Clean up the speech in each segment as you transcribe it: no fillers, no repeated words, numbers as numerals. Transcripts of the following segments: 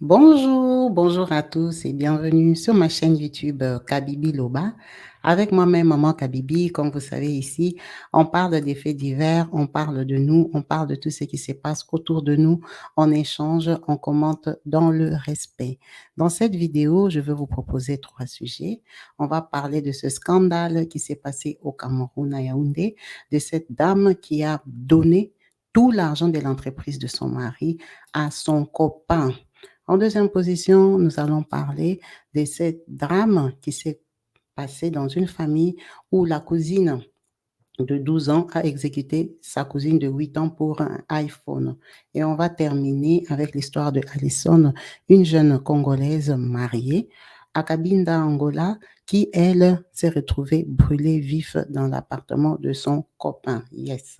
Bonjour, bonjour à tous et bienvenue sur ma chaîne YouTube Kabibi Loba. Avec moi-même, Maman Kabibi, comme vous savez ici, on parle des faits divers, on parle de nous, on parle de tout ce qui se passe autour de nous, on échange, on commente dans le respect. Dans cette vidéo, je vais vous proposer 3 sujets. On va parler de ce scandale qui s'est passé au Cameroun à Yaoundé, de cette dame qui a donné tout l'argent de l'entreprise de son mari à son copain. En deuxième position, nous allons parler de ce drame qui s'est passé dans une famille où la cousine de 12 ans a exécuté sa cousine de 8 ans pour un iPhone. Et on va terminer avec l'histoire de Alison, une jeune Congolaise mariée à Cabinda, Angola, qui, elle, s'est retrouvée brûlée vif dans l'appartement de son copain. Yes.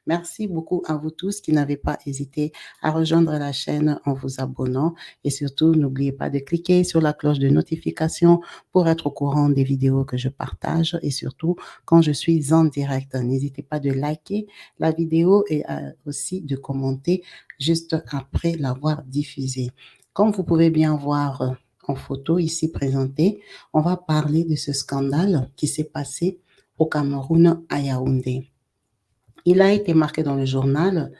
Merci beaucoup à vous tous qui n'avez pas hésité à rejoindre la chaîne en vous abonnant. Et surtout, n'oubliez pas de cliquer sur la cloche de notification pour être au courant des vidéos que je partage et surtout quand je suis en direct. N'hésitez pas de liker la vidéo et aussi de commenter juste après l'avoir diffusée. Comme vous pouvez bien voir en photo ici présentée, on va parler de ce scandale qui s'est passé au Cameroun à Yaoundé. Il a été marqué dans le journal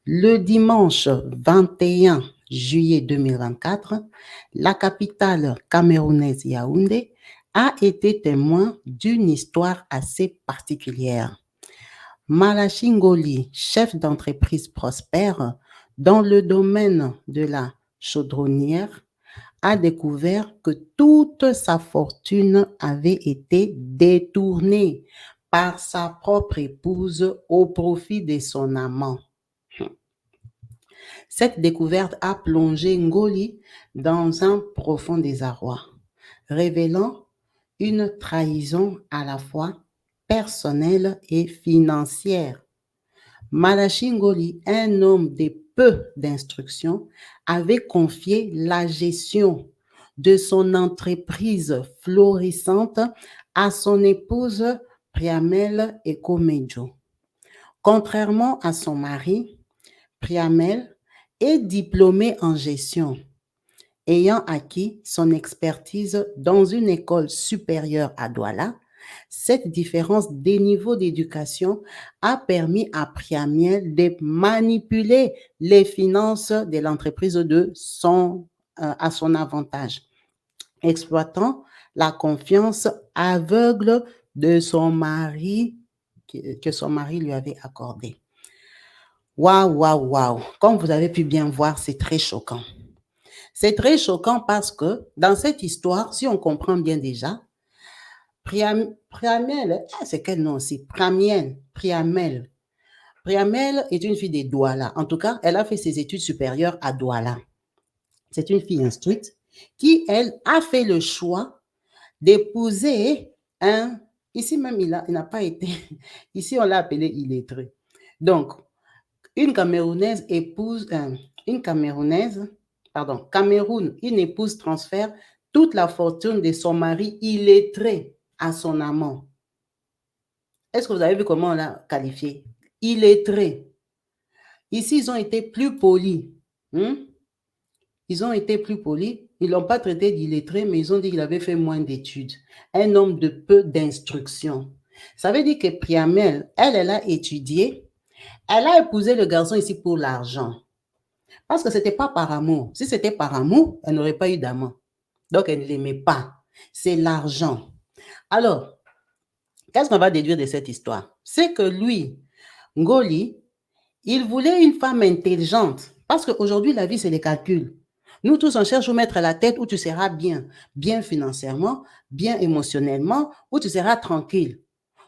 le dimanche 21 juillet 2024, la capitale camerounaise Yaoundé a été témoin d'une histoire assez particulière. Malachi Ngoli, chef d'entreprise prospère dans le domaine de la chaudronnière, a découvert que toute sa fortune avait été détournée par sa propre épouse au profit de son amant. Cette découverte a plongé Ngoli dans un profond désarroi, révélant une trahison à la fois personnelle et financière. Malachi Ngoli, un homme de peu d'instruction, avait confié la gestion de son entreprise florissante à son épouse Priamel Ekomejo. Contrairement à son mari, Priamel est diplômé en gestion, ayant acquis son expertise dans une école supérieure à Douala. Cette différence des niveaux d'éducation a permis à Priamel de manipuler les finances de l'entreprise à son avantage, exploitant la confiance aveugle de son mari que son mari lui avait accordée. Waouh, waouh, waouh. Comme vous avez pu bien voir, c'est très choquant. C'est très choquant parce que dans cette histoire, si on comprend bien déjà, Priamel, c'est quel nom aussi? Priamel. Priamel est une fille de Douala. En tout cas, elle a fait ses études supérieures à Douala. C'est une fille instruite qui, elle, a fait le choix d'épouser un... Ici même, il n'a pas été... Ici, on l'a appelé illettré. Donc, une Camerounaise épouse, une Camerounaise, pardon, Cameroun, une épouse transfère toute la fortune de son mari illettré à son amant. Est-ce que vous avez vu comment on l'a qualifié? Illettré. Ici, ils ont été plus polis. Ils ont été plus polis. Ils ne l'ont pas traité d'illettré, mais ils ont dit qu'il avait fait moins d'études. Un homme de peu d'instruction. Ça veut dire que Priamel, elle a étudié. Elle a épousé le garçon ici pour l'argent. Parce que ce n'était pas par amour. Si c'était par amour, elle n'aurait pas eu d'amant. Donc, elle ne l'aimait pas. C'est l'argent. Alors, qu'est-ce qu'on va déduire de cette histoire? C'est que lui, Ngoli, il voulait une femme intelligente. Parce qu'aujourd'hui, la vie, c'est les calculs. Nous tous, on cherche où mettre la tête où tu seras bien. Bien financièrement, bien émotionnellement, où tu seras tranquille.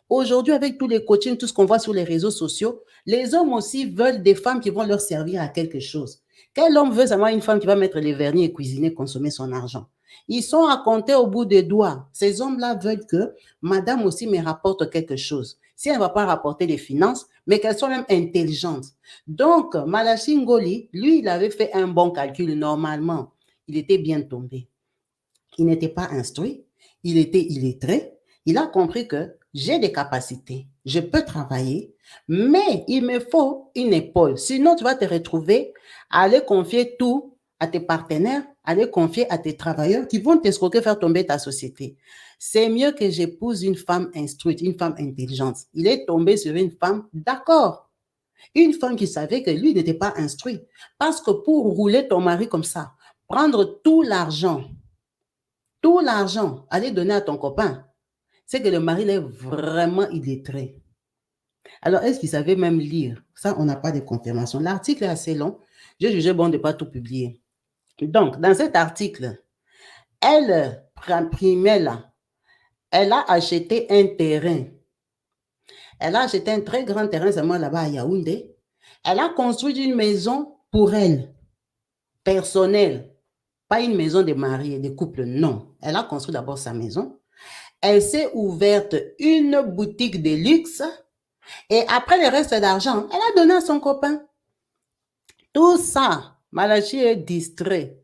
Aujourd'hui, avec tous les coachings, tout ce qu'on voit sur les réseaux sociaux, les hommes aussi veulent des femmes qui vont leur servir à quelque chose. Quel homme veut seulement une femme qui va mettre les vernis et cuisiner, consommer son argent? Ils sont à compter au bout des doigts. Ces hommes-là veulent que madame aussi me rapporte quelque chose. Si elle ne va pas rapporter les finances, mais qu'elle soit même intelligente. Donc, Malachi Ngoli, lui, il avait fait un bon calcul normalement. Il était bien tombé. Il n'était pas instruit, il était illettré. Il a compris que j'ai des capacités, je peux travailler, mais il me faut une épaule. Sinon, tu vas te retrouver à aller confier tout à tes partenaires, à les confier à tes travailleurs qui vont t'escroquer, faire tomber ta société. C'est mieux que j'épouse une femme instruite, une femme intelligente. Il est tombé sur une femme, d'accord. Une femme qui savait que lui n'était pas instruit. Parce que pour rouler ton mari comme ça, prendre tout l'argent, aller donner à ton copain, c'est que le mari est vraiment illettré. Alors, est-ce qu'il savait même lire? Ça, on n'a pas de confirmation. L'article est assez long. J'ai jugé bon de ne pas tout publier. Donc, dans cet article, elle, Primella, elle a acheté un terrain. Elle a acheté un très grand terrain seulement là-bas à Yaoundé. Elle a construit une maison pour elle, personnelle. Pas une maison de mari et de couple, non. Elle a construit d'abord sa maison. Elle s'est ouverte une boutique de luxe. Et après le reste d'argent, elle a donné à son copain. Tout ça, Malachi est distrait.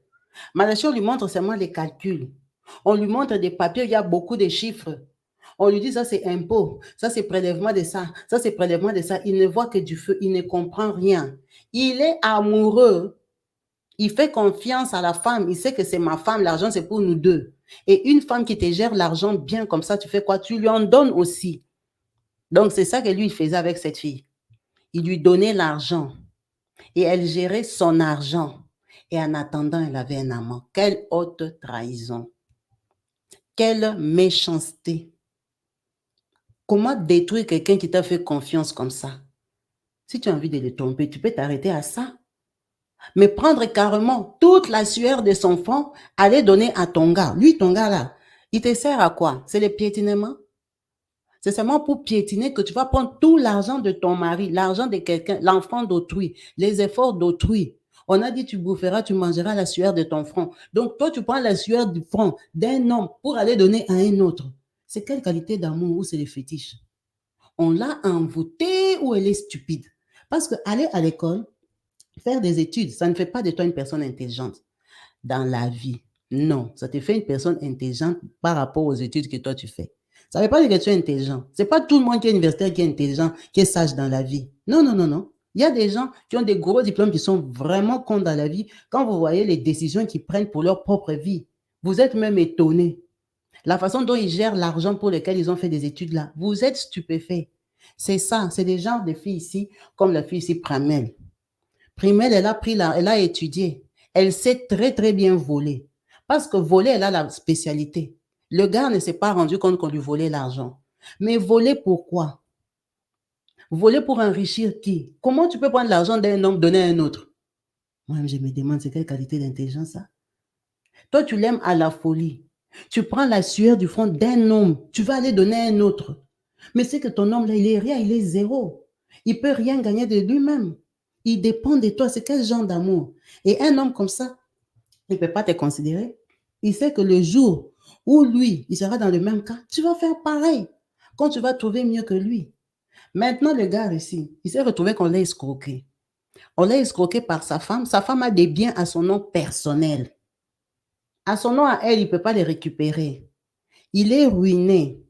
Malachi, on lui montre seulement les calculs. On lui montre des papiers, il y a beaucoup de chiffres. On lui dit ça c'est impôt, ça c'est prélèvement de ça c'est prélèvement de ça. Il ne voit que du feu, il ne comprend rien. Il est amoureux. Il fait confiance à la femme. Il sait que c'est ma femme, l'argent c'est pour nous deux. Et une femme qui te gère l'argent bien comme ça, tu fais quoi? Tu lui en donnes aussi. Donc c'est ça que lui il faisait avec cette fille. Il lui donnait l'argent et elle gérait son argent. Et en attendant, elle avait un amant. Quelle haute trahison. Quelle méchanceté. Comment détruire quelqu'un qui t'a fait confiance comme ça? Si tu as envie de le tromper, tu peux t'arrêter à ça. Mais prendre carrément toute la sueur de son front, aller donner à ton gars. Lui, ton gars là, il te sert à quoi? C'est le piétinement? C'est seulement pour piétiner que tu vas prendre tout l'argent de ton mari, l'argent de quelqu'un, l'enfant d'autrui, les efforts d'autrui. On a dit tu boufferas, tu mangeras la sueur de ton front. Donc toi, tu prends la sueur du front d'un homme pour aller donner à un autre. C'est quelle qualité d'amour ou c'est les fétiches? On l'a envoûtée ou elle est stupide? Parce que aller à l'école, faire des études, ça ne fait pas de toi une personne intelligente dans la vie. Non, ça te fait une personne intelligente par rapport aux études que toi tu fais. Ça ne veut pas dire que tu es intelligent. Ce n'est pas tout le monde qui est universitaire qui est intelligent, qui est sage dans la vie. Non, non, non, non. Il y a des gens qui ont des gros diplômes qui sont vraiment cons dans la vie. Quand vous voyez les décisions qu'ils prennent pour leur propre vie, vous êtes même étonné. La façon dont ils gèrent l'argent pour lequel ils ont fait des études là, vous êtes stupéfait. C'est ça, c'est des genres de filles ici, comme la fille ici, Pramel. Primelle, elle a étudié. Elle sait très, très bien voler. Parce que voler, elle a la spécialité. Le gars ne s'est pas rendu compte qu'on lui volait l'argent. Mais voler pourquoi? Voler pour enrichir qui? Comment tu peux prendre l'argent d'un homme, donner à un autre? Moi, je me demande, c'est quelle qualité d'intelligence ça? Toi, tu l'aimes à la folie. Tu prends la sueur du front d'un homme. Tu vas aller donner à un autre. Mais c'est que ton homme, là, il est rien, il est zéro. Il ne peut rien gagner de lui-même. Il dépend de toi. C'est quel genre d'amour? Et un homme comme ça, il ne peut pas te considérer. Il sait que le jour où lui, il sera dans le même cas, tu vas faire pareil. Quand tu vas trouver mieux que lui. Maintenant, le gars ici, il s'est retrouvé qu'on l'a escroqué. On l'a escroqué par sa femme. Sa femme a des biens à son nom personnel. À son nom à elle, il ne peut pas les récupérer. Il est ruiné.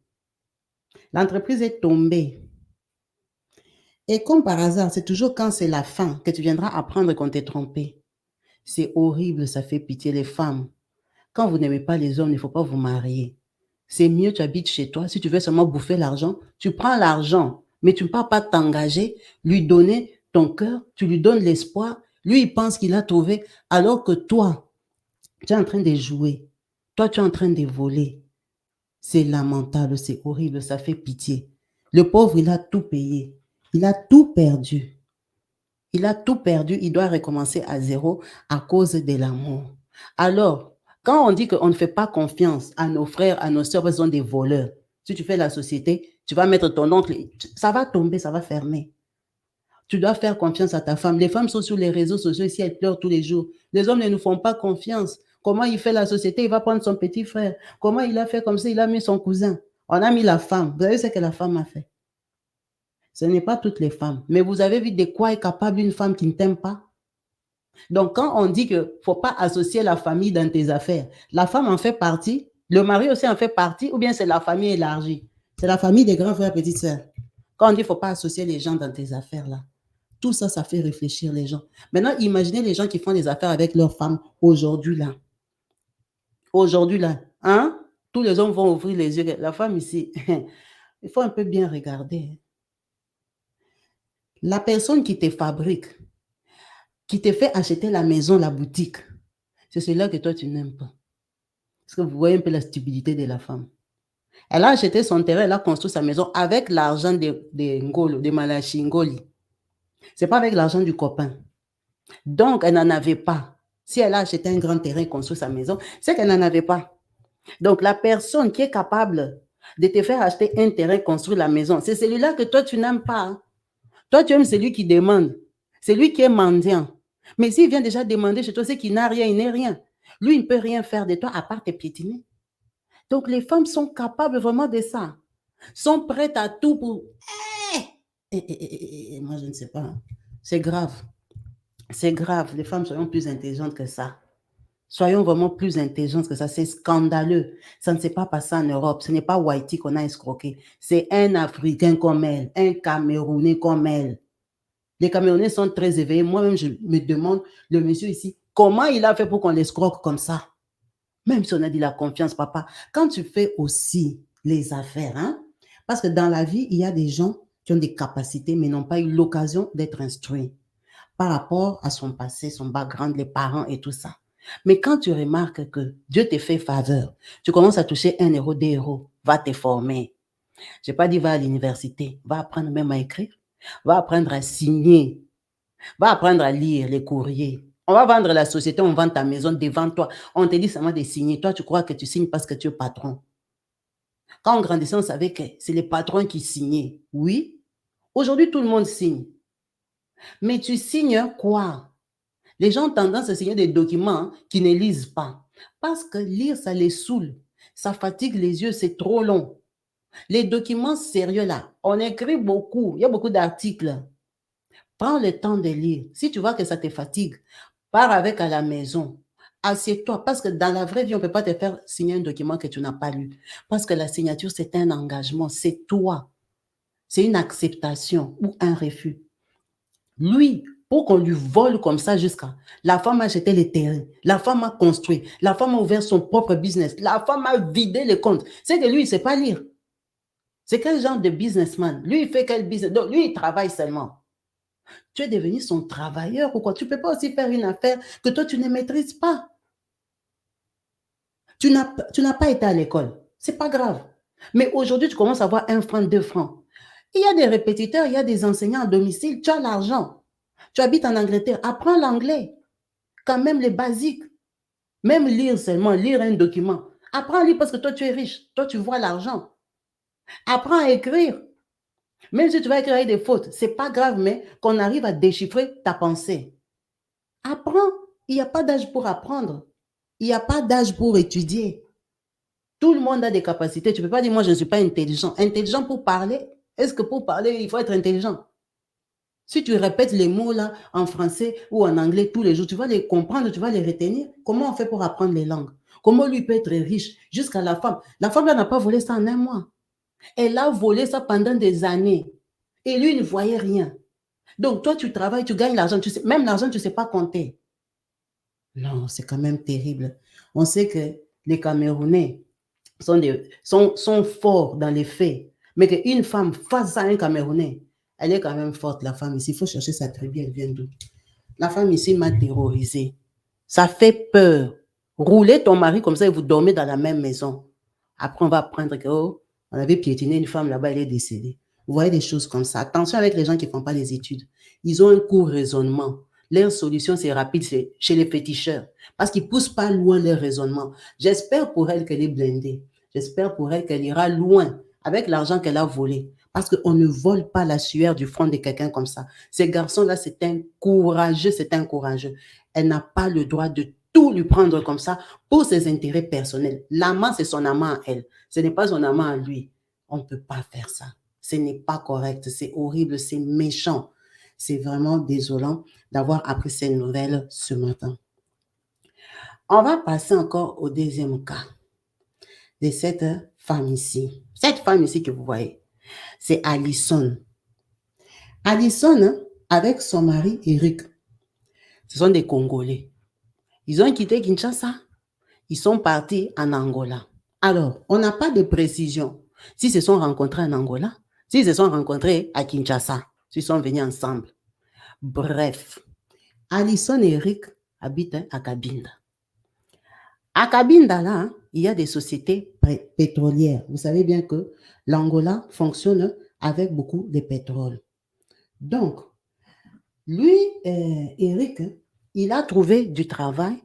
L'entreprise est tombée. Et comme par hasard, c'est toujours quand c'est la fin que tu viendras apprendre qu'on t'est trompé. C'est horrible, ça fait pitié les femmes. Quand vous n'aimez pas les hommes, il ne faut pas vous marier. C'est mieux, tu habites chez toi. Si tu veux seulement bouffer l'argent, tu prends l'argent, mais tu ne peux pas t'engager, lui donner ton cœur, tu lui donnes l'espoir. Lui, il pense qu'il a trouvé, alors que toi, tu es en train de jouer. Toi, tu es en train de voler. C'est lamentable, c'est horrible, ça fait pitié. Le pauvre, il a tout payé. Il a tout perdu. Il a tout perdu, il doit recommencer à zéro à cause de l'amour. Alors, quand on dit qu'on ne fait pas confiance à nos frères, à nos soeurs, parce qu'ils sont des voleurs, si tu fais la société, tu vas mettre ton oncle, ça va tomber, ça va fermer. Tu dois faire confiance à ta femme. Les femmes sont sur les réseaux sociaux ici, elles pleurent tous les jours. Les hommes ne nous font pas confiance. Comment il fait la société? Il va prendre son petit frère. Comment il a fait comme ça? Il a mis son cousin. On a mis la femme. Vous savez ce que la femme a fait? Ce n'est pas toutes les femmes. Mais vous avez vu de quoi est capable une femme qui ne t'aime pas? Donc, quand on dit qu'il ne faut pas associer la famille dans tes affaires, la femme en fait partie, le mari aussi en fait partie, ou bien c'est la famille élargie? C'est la famille des grands frères et petites sœurs. Quand on dit qu'il ne faut pas associer les gens dans tes affaires, là, Tout ça, ça fait réfléchir les gens. Maintenant, imaginez les gens qui font des affaires avec leurs femmes aujourd'hui là. Aujourd'hui là, hein? Tous les hommes vont ouvrir les yeux. La femme ici, il faut un peu bien regarder. La personne qui te fabrique, qui te fait acheter la maison, la boutique, c'est celui-là que toi, tu n'aimes pas. Parce que vous voyez un peu la stupidité de la femme. Elle a acheté son terrain, elle a construit sa maison avec l'argent de Ngolo, de Malachi Ngoli. Ce n'est pas avec l'argent du copain. Donc, elle n'en avait pas. Si elle a acheté un grand terrain et construit sa maison, c'est qu'elle n'en avait pas. Donc, la personne qui est capable de te faire acheter un terrain, construire la maison, c'est celui-là que toi, tu n'aimes pas. Toi, tu aimes celui qui demande, celui qui est mendiant. Mais s'il vient déjà demander chez toi, c'est qu'il n'a rien, il n'est rien. Lui, il ne peut rien faire de toi à part te piétiner. Donc, les femmes sont capables vraiment de ça. Sont prêtes à tout pour... Moi, je ne sais pas. C'est grave. C'est grave. Les femmes, soyons plus intelligentes que ça. Soyons vraiment plus intelligentes que ça. C'est scandaleux. Ça ne s'est pas passé en Europe. Ce n'est pas Haïti qu'on a escroqué. C'est un Africain comme elle, un Camerounais comme elle. Les Camerounais sont très éveillés. Moi-même, je me demande, le monsieur ici, comment il a fait pour qu'on l'escroque comme ça? Même si on a dit la confiance, papa. Quand tu fais aussi les affaires, hein, parce que dans la vie, il y a des gens qui ont des capacités, mais n'ont pas eu l'occasion d'être instruits par rapport à son passé, son background, les parents et tout ça. Mais quand tu remarques que Dieu te fait faveur, tu commences à toucher 1 euro, 2 euros, va te former. Je n'ai pas dit va à l'université, va apprendre même à écrire, va apprendre à signer, va apprendre à lire les courriers. On va vendre la société, on vend ta maison devant toi. On te dit seulement de signer. Toi, tu crois que tu signes parce que tu es patron. Quand on grandissait, on savait que c'est les patrons qui signaient. Oui, aujourd'hui, tout le monde signe. Mais tu signes quoi? Les gens ont tendance à signer des documents qui ne lisent pas. Parce que lire, ça les saoule. Ça fatigue les yeux, c'est trop long. Les documents sérieux, là, on écrit beaucoup. Il y a beaucoup d'articles. Prends le temps de lire. Si tu vois que ça te fatigue, pars avec à la maison. Assieds-toi. Parce que dans la vraie vie, on ne peut pas te faire signer un document que tu n'as pas lu. Parce que la signature, c'est un engagement. C'est toi. C'est une acceptation ou un refus. Lui, pour qu'on lui vole comme ça jusqu'à... La femme a acheté les terrains. La femme a construit. La femme a ouvert son propre business. La femme a vidé les comptes. C'est que lui, il ne sait pas lire. C'est quel genre de businessman? Lui, il fait quel business? Donc, lui, il travaille seulement. Tu es devenu son travailleur ou quoi? Tu ne peux pas aussi faire une affaire que toi, tu ne maîtrises pas. Tu n'as pas été à l'école. Ce n'est pas grave. Mais aujourd'hui, tu commences à avoir 1 franc, 2 francs. Il y a des répétiteurs, il y a des enseignants à domicile. Tu as l'argent. Tu habites en Angleterre. Apprends l'anglais. Quand même les basiques. Même lire seulement, lire un document. Apprends à lire parce que toi, tu es riche. Toi, tu vois l'argent. Apprends à écrire. Même si tu vas écrire avec des fautes, ce n'est pas grave, mais qu'on arrive à déchiffrer ta pensée. Apprends. Il n'y a pas d'âge pour apprendre. Il n'y a pas d'âge pour étudier. Tout le monde a des capacités. Tu ne peux pas dire, moi, je ne suis pas intelligent. Intelligent pour parler? Est-ce que pour parler, il faut être intelligent? Si tu répètes les mots là en français ou en anglais tous les jours, tu vas les comprendre, tu vas les retenir. Comment on fait pour apprendre les langues? Comment lui peut être riche jusqu'à la femme? La femme là n'a pas volé ça en 1 mois. Elle a volé ça pendant des années. Et lui, il ne voyait rien. Donc, toi, tu travailles, tu gagnes l'argent. Même l'argent, tu ne sais pas compter. Non, c'est quand même terrible. On sait que les Camerounais sont forts dans les faits. Mais qu'une femme fasse ça à un Camerounais, elle est quand même forte, la femme ici. Il faut chercher sa tribu, elle vient d'où? La femme ici m'a terrorisée. Ça fait peur. Rouler ton mari comme ça et vous dormez dans la même maison. Après, on va apprendre que, oh, on avait piétiné une femme là-bas, elle est décédée. Vous voyez des choses comme ça. Attention avec les gens qui ne font pas les études. Ils ont un court raisonnement. Leur solution, c'est rapide, c'est chez les féticheurs. Parce qu'ils ne poussent pas loin leur raisonnement. J'espère pour elle qu'elle est blindée. J'espère pour elle qu'elle ira loin avec l'argent qu'elle a volé. Parce qu'on ne vole pas la sueur du front de quelqu'un comme ça. Ces garçons-là, c'est un courageux, c'est un courageux. Elle n'a pas le droit de tout lui prendre comme ça pour ses intérêts personnels. L'amant, c'est son amant à elle. Ce n'est pas son amant à lui. On ne peut pas faire ça. Ce n'est pas correct. C'est horrible. C'est méchant. C'est vraiment désolant d'avoir appris ces nouvelles ce matin. On va passer encore au deuxième cas de cette femme ici. Cette femme ici que vous voyez, c'est Alison. Alison, avec son mari Eric. Ce sont des Congolais. Ils ont quitté Kinshasa. Ils sont partis en Angola. Alors, on n'a pas de précision. S'ils se sont rencontrés en Angola, s'ils se sont rencontrés à Kinshasa, s'ils sont venus ensemble. Bref, Alison et Eric habitent à Cabinda. À Cabinda, là, il y a des sociétés pétrolières. Vous savez bien que l'Angola fonctionne avec beaucoup de pétrole. Donc, lui, Eric, il a trouvé du travail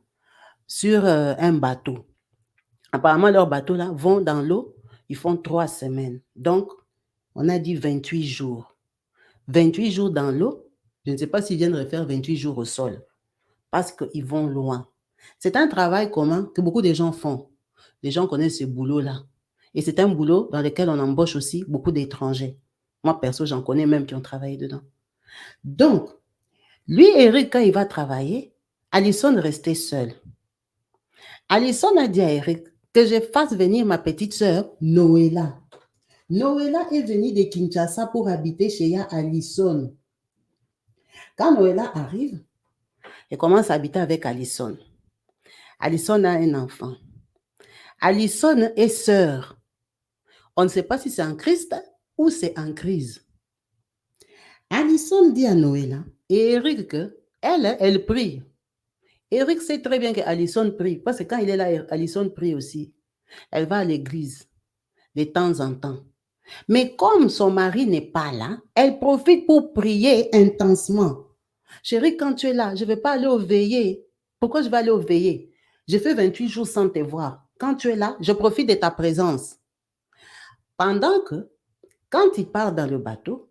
sur un bateau. Apparemment, leurs bateaux là vont dans l'eau, ils font 3 semaines. Donc, on a dit 28 jours. 28 jours dans l'eau, je ne sais pas s'ils viennent refaire 28 jours au sol, parce qu'ils vont loin. C'est un travail commun que beaucoup de gens font. Les gens connaissent ce boulot-là. Et c'est un boulot dans lequel on embauche aussi beaucoup d'étrangers. Moi, perso, j'en connais même qui ont travaillé dedans. Donc, lui, Eric, quand il va travailler, Alison restait seule. Alison a dit à Eric que je fasse venir ma petite sœur, Noëlla. Noëlla est venue de Kinshasa pour habiter chez Alison. Quand Noëlla arrive, elle commence à habiter avec Alison. Alison a un enfant. Alison est sœur. On ne sait pas si c'est en Christ ou c'est en crise. Alison dit à Noëlla et Eric qu'elle prie. Eric sait très bien qu'Alison prie, parce que quand il est là, Alison prie aussi. Elle va à l'église de temps en temps. Mais comme son mari n'est pas là, elle profite pour prier intensement. Chérie, quand tu es là, je ne vais pas aller au veillées. Pourquoi je vais aller au veillées? Je fais 28 jours sans te voir. Quand tu es là, je profite de ta présence. Pendant que, quand il part dans le bateau,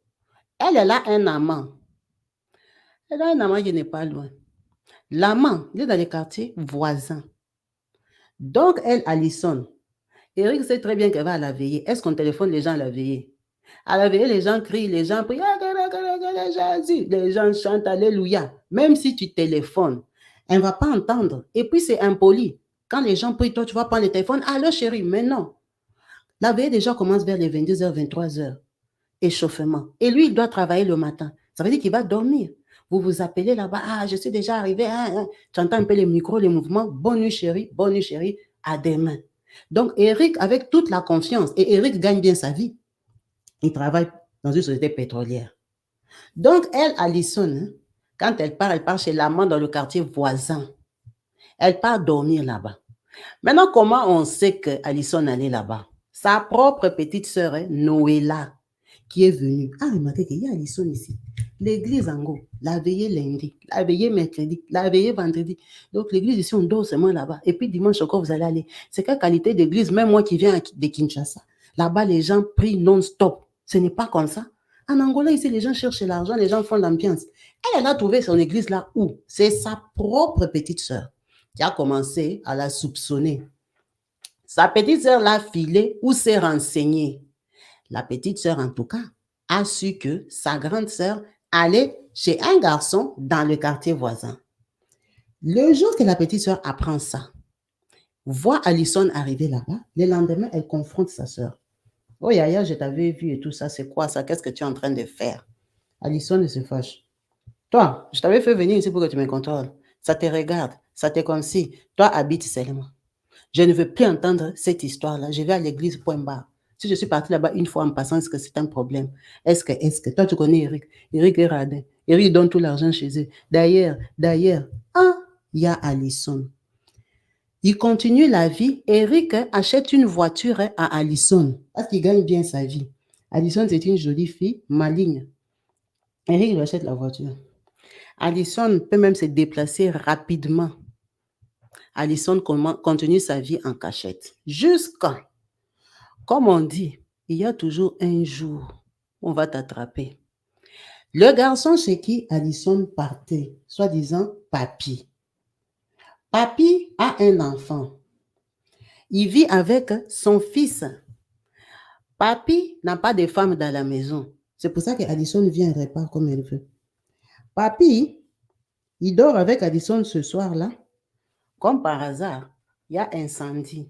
elle a un amant. Elle a un amant qui n'est pas loin. L'amant, il est dans les quartiers voisins. Donc, elle, Alison, Eric sait très bien qu'elle va à la veillée. Est-ce qu'on téléphone les gens à la veillée? À la veillée, les gens crient, les gens prient, les gens chantent Alléluia. Même si tu téléphones, elle ne va pas entendre. Et puis, c'est impoli. Quand les gens prient, toi, tu vas prendre le téléphone. Allô, chérie, mais non. La veillée, déjà, commence vers les 22h, 23h. Échauffement. Et lui, il doit travailler le matin. Ça veut dire qu'il va dormir. Vous vous appelez là-bas. Ah, je suis déjà arrivé. Tu entends un peu les micros, les mouvements. Bonne nuit, chérie. Bonne nuit, chérie. À demain. Donc, Eric, avec toute la confiance, et Eric gagne bien sa vie, il travaille dans une société pétrolière. Donc, elle, Alison, quand elle part chez l'amant dans le quartier voisin. Elle part dormir là-bas. Maintenant, comment on sait qu'Alison allait là-bas? Sa propre petite sœur, Noëlla, qui est venue. Ah, remarquez qu'il y a Alison ici. L'église en gros, la veillée lundi, la veillée mercredi, la veillée vendredi. Donc, l'église ici, on dort seulement là-bas. Et puis, dimanche encore, vous allez aller. C'est quelle qualité d'église? Même moi qui viens de Kinshasa. Là-bas, les gens prient non-stop. Ce n'est pas comme ça. En Angola, ici, les gens cherchent l'argent, les gens font l'ambiance. Elle a trouvé son église là où? C'est sa propre petite sœur qui a commencé à la soupçonner. Sa petite sœur l'a filée ou s'est renseignée. La petite sœur, en tout cas, a su que sa grande sœur allait chez un garçon dans le quartier voisin. Le jour que la petite sœur apprend ça, voit Alison arriver là-bas, le lendemain, elle confronte sa sœur. Oh, Yaya, je t'avais vu et tout ça, c'est quoi ça? Qu'est-ce que tu es en train de faire? Alison se fâche. Toi, je t'avais fait venir ici pour que tu me contrôles. Ça te regarde, ça te comme si toi habites seulement. Je ne veux plus entendre cette histoire-là. Je vais à l'église, point barre. Si je suis partie là-bas une fois en passant, est-ce que c'est un problème? Est-ce que, toi, tu connais Eric? Eric est radin. Eric donne tout l'argent chez eux. D'ailleurs, il y a Alison. Il continue la vie. Eric achète une voiture à Alison parce qu'il gagne bien sa vie. Alison, c'est une jolie fille, maligne. Eric lui achète la voiture. Alison peut même se déplacer rapidement. Alison continue sa vie en cachette. Jusqu'à, comme on dit, il y a toujours un jour où on va t'attraper. Le garçon chez qui Alison partait, soi-disant Papy. Papy a un enfant. Il vit avec son fils. Papy n'a pas de femme dans la maison. C'est pour ça qu'Alison vient et repart comme elle veut. Papy, il dort avec Alison ce soir-là. Comme par hasard, il y a incendie.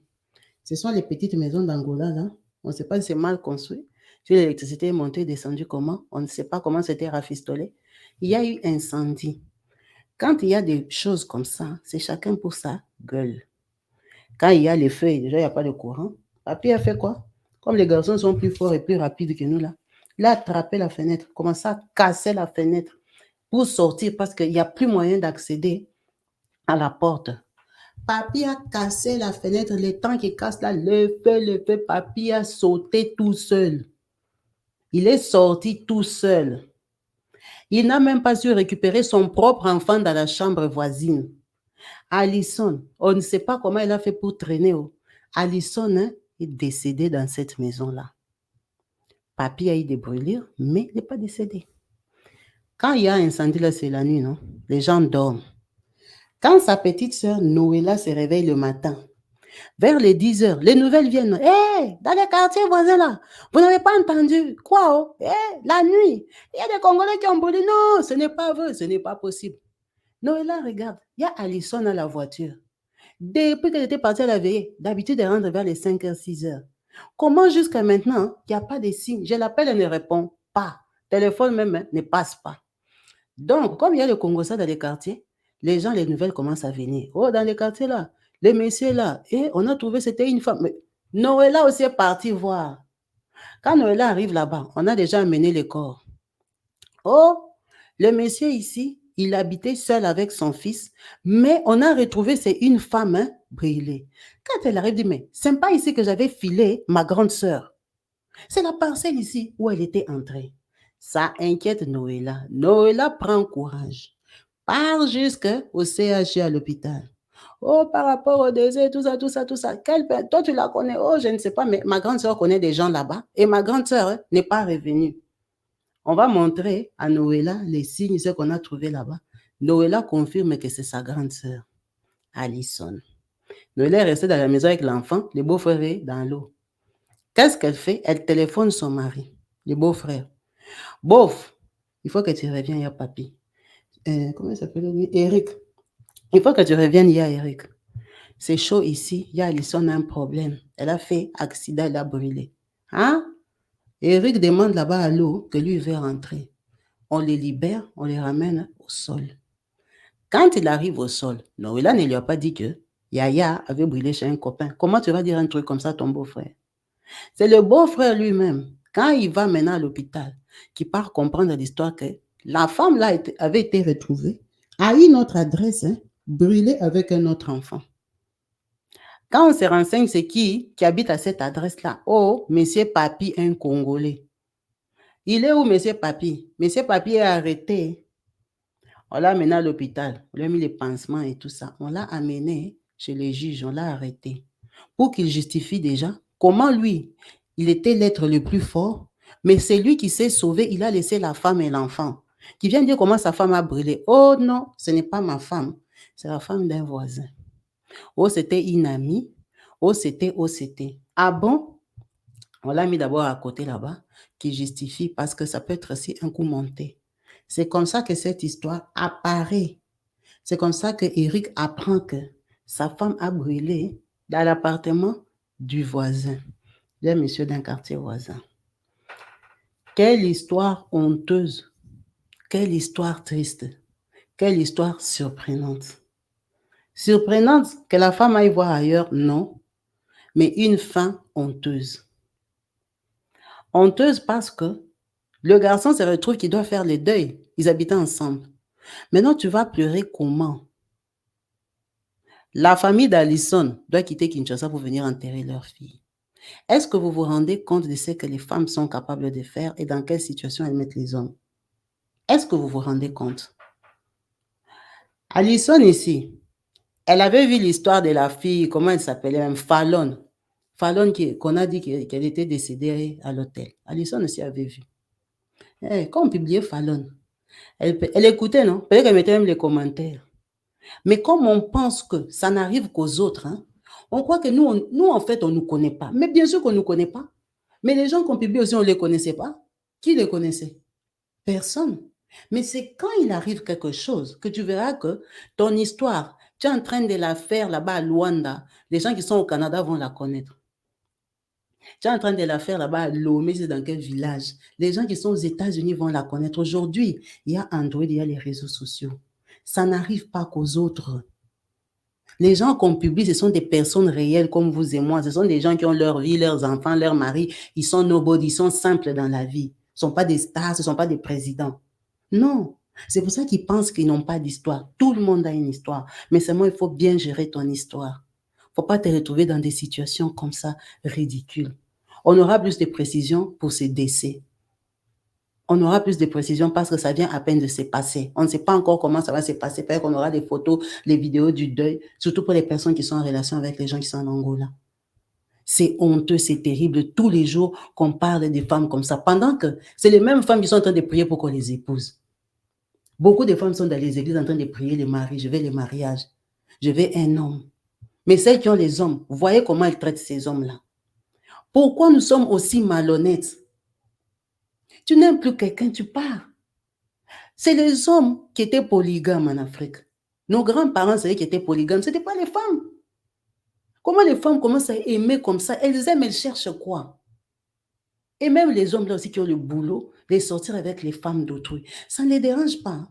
Ce sont les petites maisons d'Angola, là. On ne sait pas si c'est mal construit. Si l'électricité est montée, descendue comment, on ne sait pas comment c'était rafistolé. Il y a eu incendie. Quand il y a des choses comme ça, c'est chacun pour sa gueule. Quand il y a les feux, déjà, il n'y a pas de courant. Papy a fait quoi? Comme les garçons sont plus forts et plus rapides que nous, là, il a attrapé la fenêtre, commencé à casser la fenêtre pour sortir parce qu'il n'y a plus moyen d'accéder à la porte. Papy a cassé la fenêtre, le temps qu'il casse là, le feu, papy a sauté tout seul. Il est sorti tout seul. Il n'a même pas su récupérer son propre enfant dans la chambre voisine. Alison, on ne sait pas comment elle a fait pour traîner. Alison hein, est décédée dans cette maison-là. Papy a eu des brûlures, mais il n'est pas décédé. Quand il y a un incendie, là, c'est la nuit, non? Les gens dorment. Quand sa petite sœur Noëlla se réveille le matin, vers les 10 heures, les nouvelles viennent. Hé, hey, dans les quartiers voisins là, vous n'avez pas entendu? Quoi, oh? Hé, hey, la nuit, il y a des Congolais qui ont brûlé. Non, ce n'est pas vrai, ce n'est pas possible. Noëlla, regarde, il y a Alison à la voiture. Depuis qu'elle était partie à la veillée, d'habitude, elle rentre vers les 5h, 6h. Comment jusqu'à maintenant, il n'y a pas de signe? Je l'appelle, elle ne répond pas. Téléphone même hein, ne passe pas. Donc, comme il y a le Congossa dans les quartiers, les gens, les nouvelles commencent à venir. Oh, dans les quartiers là, les messieurs là, et on a trouvé c'était une femme. Mais Noëlla aussi est partie voir. Quand Noëlla arrive là-bas, on a déjà amené les corps. Oh, le monsieur ici, il habitait seul avec son fils, mais on a retrouvé, c'est une femme hein, brûlée. Quand elle arrive, elle dit, mais c'est pas ici que j'avais filé ma grande sœur. C'est la parcelle ici où elle était entrée. Ça inquiète Noëlla. Noëlla prend courage. Part jusqu'au CHU à l'hôpital. Oh, par rapport au décès, tout ça, tout ça, tout ça. Toi, tu la connais. Oh, je ne sais pas, mais ma grande sœur connaît des gens là-bas. Et ma grande sœur hein, n'est pas revenue. On va montrer à Noëlla les signes, ce qu'on a trouvé là-bas. Noëlla confirme que c'est sa grande sœur, Alison. Noëlla est restée dans la maison avec l'enfant, le beau-frère est dans l'eau. Qu'est-ce qu'elle fait? Elle téléphone son mari, le beau-frère. Bof, il faut que tu reviennes, il y a papy. Comment il s'appelle lui? Eric. Il faut que tu reviennes, il y a Eric. C'est chaud ici, il y a Alison a un problème. Elle a fait accident, elle a brûlé. Hein? Eric demande là-bas à l'eau que lui veut rentrer. On les libère, on les ramène au sol. Quand il arrive au sol, Noëlla ne lui a pas dit que Yaya avait brûlé chez un copain. Comment tu vas dire un truc comme ça à ton beau-frère? C'est le beau-frère lui-même, quand il va maintenant à l'hôpital, qui part comprendre l'histoire que la femme là avait été retrouvée à une autre adresse, hein, brûlée avec un autre enfant. Quand on se renseigne, c'est qui habite à cette adresse-là? Oh, monsieur Papi, un Congolais. Il est où, monsieur Papi? Monsieur Papi est arrêté. On l'a amené à l'hôpital. On lui a mis les pansements et tout ça. On l'a amené chez les juges. On l'a arrêté. Pour qu'il justifie déjà comment lui, il était l'être le plus fort, mais c'est lui qui s'est sauvé. Il a laissé la femme et l'enfant. Qui vient dire comment sa femme a brûlé. Oh non, ce n'est pas ma femme. C'est la femme d'un voisin. Oh, c'était une amie. Oh, c'était, oh, c'était. Ah bon? On l'a mis d'abord à côté là-bas, qui justifie parce que ça peut être aussi un coup monté. C'est comme ça que cette histoire apparaît. C'est comme ça que Eric apprend que sa femme a brûlé dans l'appartement du voisin, d'un monsieur d'un quartier voisin. Quelle histoire honteuse, quelle histoire triste, quelle histoire surprenante. Surprenante que la femme aille voir ailleurs, non, mais une fin honteuse. Honteuse parce que le garçon se retrouve qu'il doit faire les deuils. Ils habitaient ensemble. Maintenant, tu vas pleurer comment? La famille d'Alison doit quitter Kinshasa pour venir enterrer leur fille. Est-ce que vous vous rendez compte de ce que les femmes sont capables de faire et dans quelle situation elles mettent les hommes? Est-ce que vous vous rendez compte? Alison ici, elle avait vu l'histoire de la fille, comment elle s'appelait même, Fallon. Fallon qu'on a dit qu'elle était décédée à l'hôtel. Alison aussi avait vu. Quand on publiait Fallon, elle écoutait, non? Peut-être qu'elle mettait même les commentaires. Mais comme on pense que ça n'arrive qu'aux autres, hein, on croit que nous, en fait, on ne nous connaît pas. Mais bien sûr qu'on ne nous connaît pas. Mais les gens qu'on publie aussi, on ne les connaissait pas. Qui les connaissait? Personne. Mais c'est quand il arrive quelque chose que tu verras que ton histoire, tu es en train de la faire là-bas à Luanda, les gens qui sont au Canada vont la connaître. Tu es en train de la faire là-bas à Lomé, c'est dans quel village? Les gens qui sont aux États-Unis vont la connaître. Aujourd'hui, il y a Android, il y a les réseaux sociaux. Ça n'arrive pas qu'aux autres. Les gens qu'on publie, ce sont des personnes réelles comme vous et moi. Ce sont des gens qui ont leur vie, leurs enfants, leurs maris. Ils sont nobody, ils sont simples dans la vie. Ce ne sont pas des stars, ce ne sont pas des présidents. Non. C'est pour ça qu'ils pensent qu'ils n'ont pas d'histoire. Tout le monde a une histoire. Mais seulement, il faut bien gérer ton histoire. Il ne faut pas te retrouver dans des situations comme ça, ridicules. On aura plus de précisions pour ces décès. On aura plus de précisions parce que ça vient à peine de se passer. On ne sait pas encore comment ça va se passer. Peut-être qu'on aura des photos, les vidéos du deuil, surtout pour les personnes qui sont en relation avec les gens qui sont en Angola. C'est honteux, c'est terrible. Tous les jours qu'on parle des femmes comme ça, pendant que c'est les mêmes femmes qui sont en train de prier pour qu'on les épouse. Beaucoup de femmes sont dans les églises en train de prier les maris. Je veux le mariage. Je veux un homme. Mais celles qui ont les hommes, vous voyez comment elles traitent ces hommes-là. Pourquoi nous sommes aussi malhonnêtes? Tu n'aimes plus quelqu'un, tu pars. C'est les hommes qui étaient polygames en Afrique. Nos grands-parents, c'est eux qui étaient polygames, ce n'étaient pas les femmes. Comment les femmes commencent à aimer comme ça? Elles aiment, elles cherchent quoi? Et même les hommes là aussi qui ont le boulot, de sortir avec les femmes d'autrui, ça ne les dérange pas.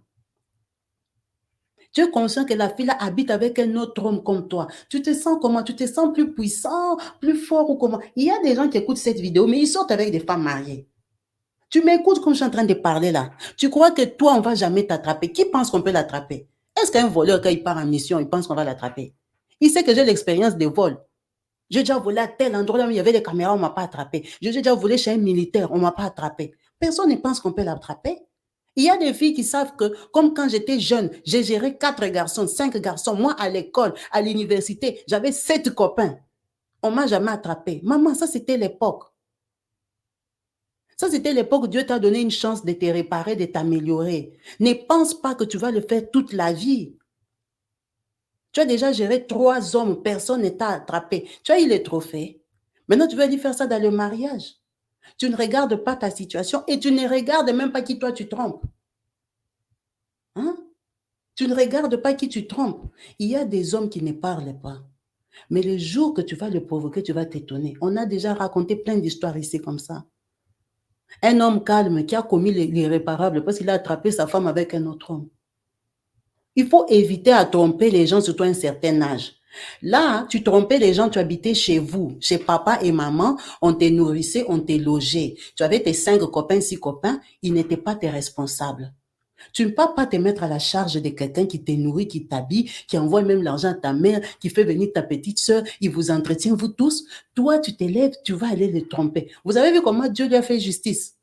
Tu es conscient que la fille là habite avec un autre homme comme toi. Tu te sens comment? Tu te sens plus puissant, plus fort ou comment? Il y a des gens qui écoutent cette vidéo, mais ils sortent avec des femmes mariées. Tu m'écoutes comme je suis en train de parler là. Tu crois que toi, on ne va jamais t'attraper. Qui pense qu'on peut l'attraper? Est-ce qu'un voleur, quand il part en mission, il pense qu'on va l'attraper? Il sait que j'ai l'expérience des vols. J'ai déjà volé à tel endroit là où il y avait des caméras, on ne m'a pas attrapé. J'ai déjà volé chez un militaire, on ne m'a pas attrapé. Personne ne pense qu'on peut l'attraper. Il y a des filles qui savent que, comme quand j'étais jeune, j'ai géré 4 garçons, 5 garçons. Moi, à l'école, à l'université, j'avais 7 copains. On ne m'a jamais attrapé. Maman, ça, c'était l'époque. Ça, c'était l'époque où Dieu t'a donné une chance de te réparer, de t'améliorer. Ne pense pas que tu vas le faire toute la vie. Tu as déjà géré 3 hommes, personne ne t'a attrapé. Tu as eu les trophées. Maintenant, tu veux aller faire ça dans le mariage. Tu ne regardes pas ta situation et tu ne regardes même pas qui toi tu trompes. Hein? Tu ne regardes pas qui tu trompes. Il y a des hommes qui ne parlent pas. Mais le jour que tu vas le provoquer, tu vas t'étonner. On a déjà raconté plein d'histoires ici comme ça. Un homme calme qui a commis l'irréparable parce qu'il a attrapé sa femme avec un autre homme. Il faut éviter à tromper les gens, surtout à un certain âge. Là, tu trompais les gens, tu habitais chez vous, chez papa et maman, on te nourrissait, on te logeait. Tu avais tes 5 copains, 6 copains, ils n'étaient pas tes responsables. Tu ne peux pas te mettre à la charge de quelqu'un qui te nourrit, qui t'habille, qui envoie même l'argent à ta mère, qui fait venir ta petite soeur, il vous entretient, vous tous. Toi, tu t'élèves, tu vas aller les tromper. Vous avez vu comment Dieu lui a fait justice?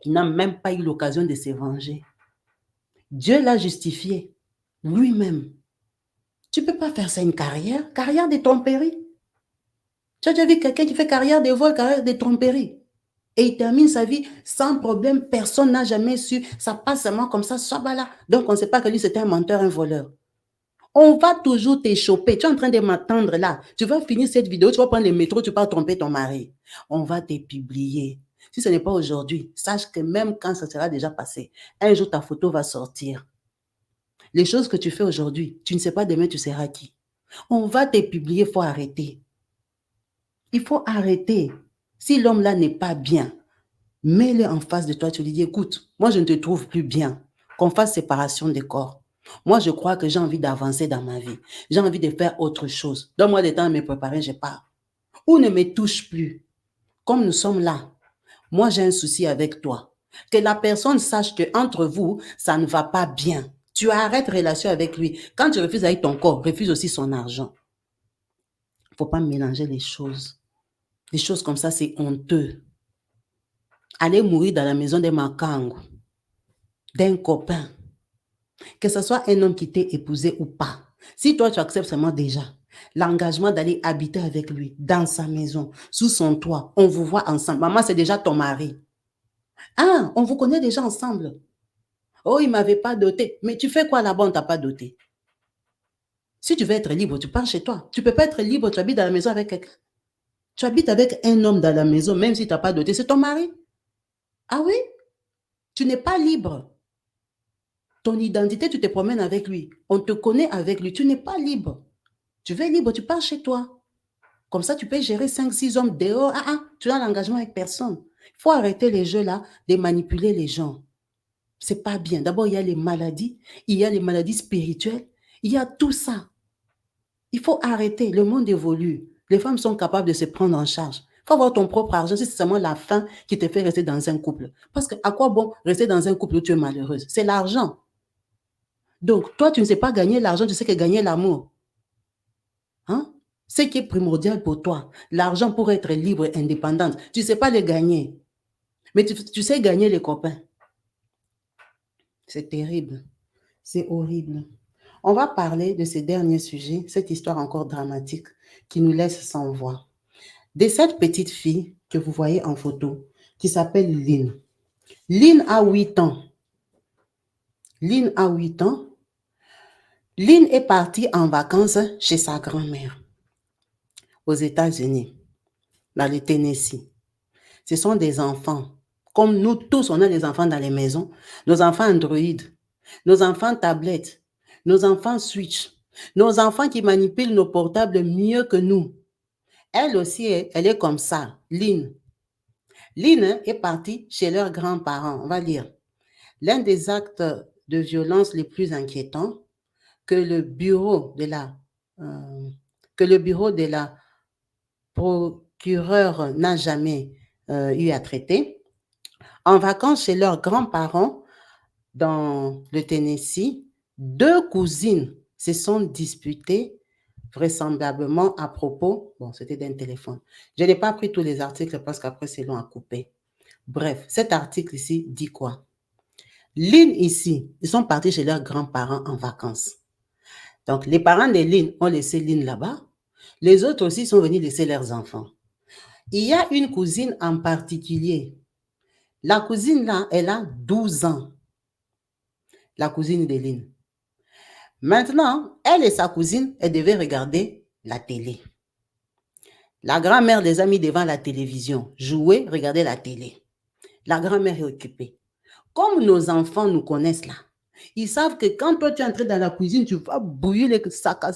Il n'a même pas eu l'occasion de se venger. Dieu l'a justifié lui-même. Tu ne peux pas faire ça une carrière de tromperie. Tu as déjà vu quelqu'un qui fait carrière de vol, carrière de tromperie. Et il termine sa vie sans problème, personne n'a jamais su. Ça passe seulement comme ça, là. Donc on ne sait pas que lui c'était un menteur, un voleur. On va toujours te choper. Tu es en train de m'attendre là. Tu vas finir cette vidéo, tu vas prendre le métro, tu vas tromper ton mari. On va te publier. Si ce n'est pas aujourd'hui, sache que même quand ça sera déjà passé, un jour ta photo va sortir. Les choses que tu fais aujourd'hui, tu ne sais pas demain tu seras qui. On va te publier, il faut arrêter. Il faut arrêter. Si l'homme là n'est pas bien, mets-le en face de toi, tu lui dis, écoute, moi je ne te trouve plus bien, qu'on fasse séparation des corps. Moi, je crois que j'ai envie d'avancer dans ma vie. J'ai envie de faire autre chose. Donne-moi le temps de me préparer, je pars. Ou ne me touche plus. Comme nous sommes là, moi j'ai un souci avec toi. Que la personne sache qu'entre vous, ça ne va pas bien. Tu arrêtes relation avec lui. Quand tu refuses avec ton corps, refuse aussi son argent. Il ne faut pas mélanger les choses. Des choses comme ça, c'est honteux. Aller mourir dans la maison de Makango, d'un copain, que ce soit un homme qui t'ait épousé ou pas. Si toi, tu acceptes seulement déjà l'engagement d'aller habiter avec lui dans sa maison, sous son toit, on vous voit ensemble. Maman, c'est déjà ton mari. Ah, on vous connaît déjà ensemble. Oh, il ne m'avait pas doté. Mais tu fais quoi là-bas, on ne t'a pas doté? Si tu veux être libre, tu pars chez toi. Tu ne peux pas être libre, tu habites dans la maison avec quelqu'un. Tu habites avec un homme dans la maison, même si tu n'as pas doté, c'est ton mari. Ah oui? Tu n'es pas libre. Ton identité, tu te promènes avec lui. On te connaît avec lui. Tu n'es pas libre. Tu veux être libre, tu pars chez toi. Comme ça, tu peux gérer 5-6 hommes dehors. Tu as l'engagement avec personne. Il faut arrêter les jeux là, de manipuler les gens. C'est pas bien. D'abord, il y a les maladies, il y a les maladies spirituelles, il y a tout ça. Il faut arrêter. Le monde évolue. Les femmes sont capables de se prendre en charge. Il faut avoir ton propre argent si c'est seulement la faim qui te fait rester dans un couple. Parce que à quoi bon rester dans un couple où tu es malheureuse? C'est l'argent. Donc, toi, tu ne sais pas gagner l'argent, tu sais que gagner l'amour. Hein? Ce qui est primordial pour toi, l'argent pour être libre et indépendante, tu ne sais pas le gagner. Mais tu sais gagner les copains. C'est terrible. C'est horrible. On va parler de ces derniers sujets, cette histoire encore dramatique qui nous laisse sans voix. De cette petite fille que vous voyez en photo, qui s'appelle Lynn. Lynn a 8 ans. Lynn a 8 ans. Lynn est partie en vacances chez sa grand-mère aux États-Unis, dans le Tennessee. Ce sont des enfants. Comme nous tous, on a des enfants dans les maisons. Nos enfants Android, nos enfants tablettes, nos enfants Switch, nos enfants qui manipulent nos portables mieux que nous. Elle aussi, elle est comme ça, Lynn. Lynn est partie chez leurs grands-parents. On va lire. L'un des actes de violence les plus inquiétants que le bureau de la procureure n'a jamais eu à traiter. En vacances chez leurs grands-parents dans le Tennessee, 2 cousines se sont disputées vraisemblablement à propos, c'était d'un téléphone. Je n'ai pas pris tous les articles parce qu'après c'est long à couper. Bref, cet article ici dit quoi? Lynn ici, ils sont partis chez leurs grands-parents en vacances. Donc, les parents de Lynn ont laissé Lynn là-bas. Les autres aussi sont venus laisser leurs enfants. Il y a une cousine en particulier. La cousine là, elle a 12 ans. La cousine de Lynn. Maintenant, elle et sa cousine, elles devaient regarder la télé. La grand-mère les a mis devant la télévision, jouer, regarder la télé. La grand-mère est occupée. Comme nos enfants nous connaissent là, ils savent que quand toi tu entres dans la cuisine, tu vas bouillir les saka.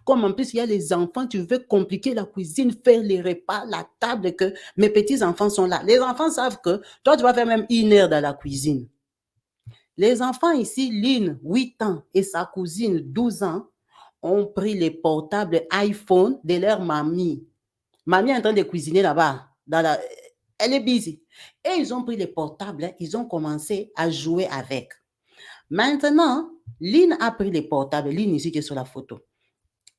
Comme en plus il y a les enfants, tu veux compliquer la cuisine, faire les repas, la table, que mes petits-enfants sont là. Les enfants savent que toi tu vas faire même 1 heure dans la cuisine. Les enfants ici, Lynn, 8 ans, et sa cousine, 12 ans, ont pris les portables iPhone de leur mamie. Mamie est en train de cuisiner là-bas. Elle est busy. Et ils ont pris les portables, ils ont commencé à jouer avec. Maintenant, Lynn a pris les portables. Lynn ici qui est sur la photo.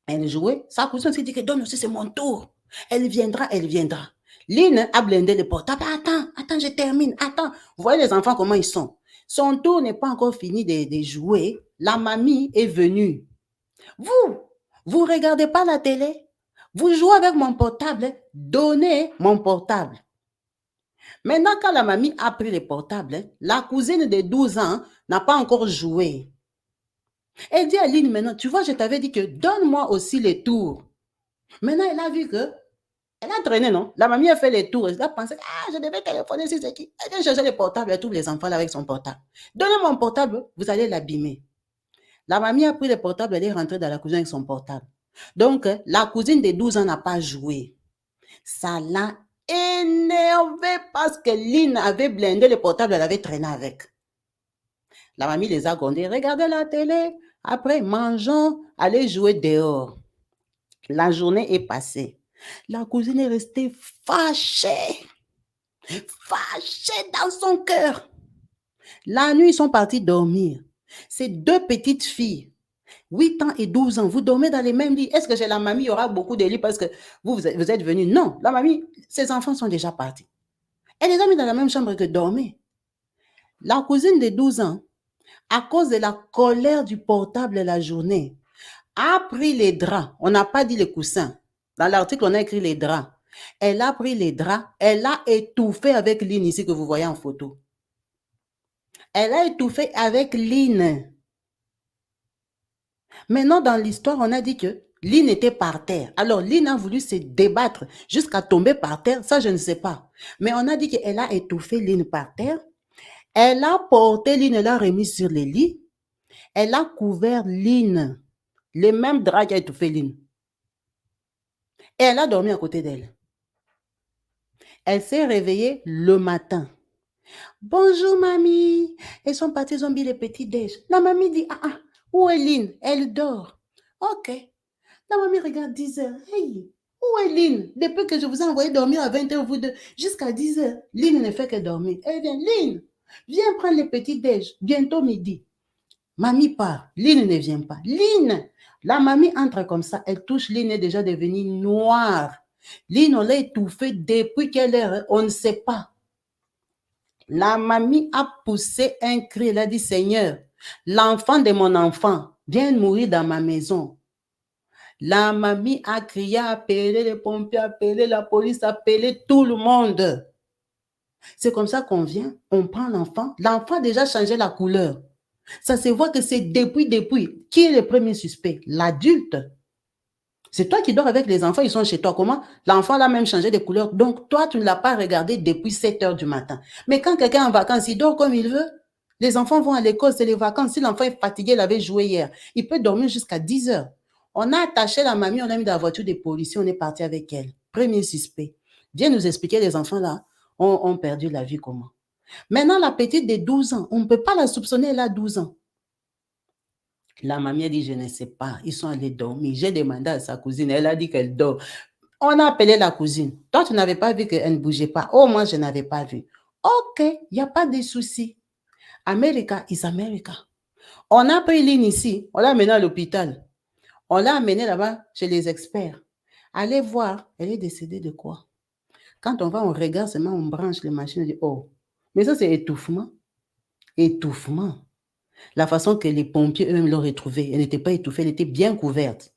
Elle jouait. Sa cousine s'est dit que donne aussi, c'est mon tour. Elle viendra, elle viendra. Lynn a blindé les portables. Attends, je termine. Attends. Vous voyez les enfants comment ils sont. Son tour n'est pas encore fini de jouer. La mamie est venue. Vous regardez pas la télé? Vous jouez avec mon portable? Donnez mon portable. Maintenant, quand la mamie a pris les portables, la cousine de 12 ans n'a pas encore joué. Elle dit à Lynn maintenant, tu vois, je t'avais dit que donne-moi aussi les tours. Maintenant, elle a vu que elle a traîné, non? La mamie a fait les tours. Elle a pensé, je devais téléphoner si c'est qui. Elle vient chercher les portables, elle trouve les enfants là avec son portable. Donnez mon portable, vous allez l'abîmer. La mamie a pris le portable, elle est rentrée dans la cuisine avec son portable. Donc, la cousine de 12 ans n'a pas joué. Ça l'a énervée parce que Lynn avait blindé le portable, elle avait traîné avec. La mamie les a grondés. Regardez la télé. Après, mangeons, allez jouer dehors. La journée est passée. La cousine est restée fâchée. Fâchée dans son cœur. La nuit, ils sont partis dormir. Ces 2 petites filles, 8 ans et 12 ans, vous dormez dans les mêmes lits. Est-ce que chez la mamie, il y aura beaucoup de lits parce que vous êtes venus? Non, la mamie, ses enfants sont déjà partis. Elle les a mis dans la même chambre que dormir. La cousine de 12 ans, à cause de la colère du portable la journée, a pris les draps. On n'a pas dit les coussins. Dans l'article, on a écrit les draps. Elle a pris les draps. Elle a étouffé avec Lynn ici que vous voyez en photo. Elle a étouffé avec Lynn. Maintenant, dans l'histoire, on a dit que Lynn était par terre. Alors, Lynn a voulu se débattre jusqu'à tomber par terre. Ça, je ne sais pas. Mais on a dit qu'elle a étouffé Lynn par terre. Elle a porté Lynn, elle l'a remis sur le lit. Elle a couvert Lynn. Les mêmes draps qui a étouffé Lynn. Et elle a dormi à côté d'elle. Elle s'est réveillée le matin. Bonjour, mamie. Ils sont partis, ils ont mis les petits déj. La mamie dit, où est Lynn? Elle dort. OK. La mamie regarde 10 heures. Hey, où est Lynn? Depuis que je vous ai envoyé dormir à 20 heures, vous deux, jusqu'à 10 heures, Lynn ne fait que dormir. Elle vient, Lynn, viens prendre les petits déj. Bientôt midi. Mamie part. Lynn ne vient pas. Lynn, la mamie entre comme ça. Elle touche, Lynn est déjà devenue noire. Lynn, on l'a étouffée depuis quelle heure? On ne sait pas. La mamie a poussé un cri. Elle a dit, Seigneur, l'enfant de mon enfant vient mourir dans ma maison. La mamie a crié, appelé les pompiers, appelé la police, appelé tout le monde. C'est comme ça qu'on vient, on prend l'enfant. L'enfant a déjà changé la couleur. Ça se voit que c'est depuis. Qui est le premier suspect? L'adulte. C'est toi qui dors avec les enfants, ils sont chez toi. Comment? L'enfant l'a même changé de couleur. Donc, toi, tu ne l'as pas regardé depuis 7 heures du matin. Mais quand quelqu'un est en vacances, il dort comme il veut. Les enfants vont à l'école, c'est les vacances. Si l'enfant est fatigué, il avait joué hier, il peut dormir jusqu'à 10 heures. On a attaché la mamie, on a mis dans la voiture des policiers, on est parti avec elle. Premier suspect. Viens nous expliquer, les enfants là ont perdu la vie comment. Maintenant, la petite de 12 ans, on ne peut pas la soupçonner, elle a 12 ans. La mamie a dit, je ne sais pas. Ils sont allés dormir. J'ai demandé à sa cousine. Elle a dit qu'elle dort. On a appelé la cousine. Toi, tu n'avais pas vu qu'elle ne bougeait pas. Oh, moi, je n'avais pas vu. OK, il n'y a pas de souci. America is America. On a pris Lynn ici. On l'a amenée à l'hôpital. On l'a amenée là-bas chez les experts. Allez voir. Elle est décédée de quoi? Quand on va, on regarde seulement, on branche les machines. On dit, oh, mais ça, c'est étouffement. Étouffement. La façon que les pompiers eux-mêmes l'ont retrouvée, elle n'était pas étouffée, elle était bien couverte,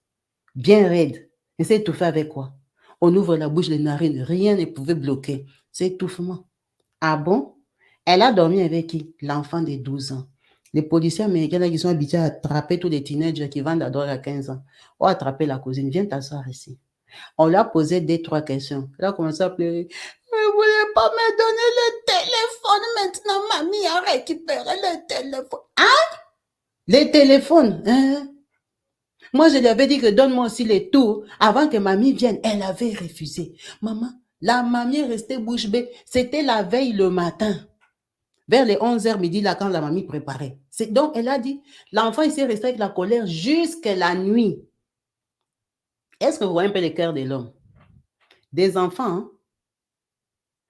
bien raide. Elle s'est étouffée avec quoi? On ouvre la bouche, les narines, rien ne pouvait bloquer. C'est étouffement. Ah bon? Elle a dormi avec qui? L'enfant de 12 ans. Les policiers américains là, qui sont habitués à attraper tous les teenagers qui vendent la drogue à 15 ans, ont attrapé la cousine. Viens t'asseoir ici. On lui a posé 2, 3 questions. Elle a commencé à pleurer. Ne voulez pas me donner le téléphone maintenant, mamie a récupéré le téléphone. Hein? Les téléphones, hein? Moi, je lui avais dit que donne-moi aussi les tours avant que mamie vienne. Elle avait refusé. Maman, la mamie est restée bouche bée. C'était la veille le matin. Vers les 11 h midi, là, quand la mamie préparait. Donc, elle a dit, l'enfant, il s'est resté avec la colère jusqu'à la nuit. Est-ce que vous voyez un peu le cœur de l'homme? Des enfants, hein?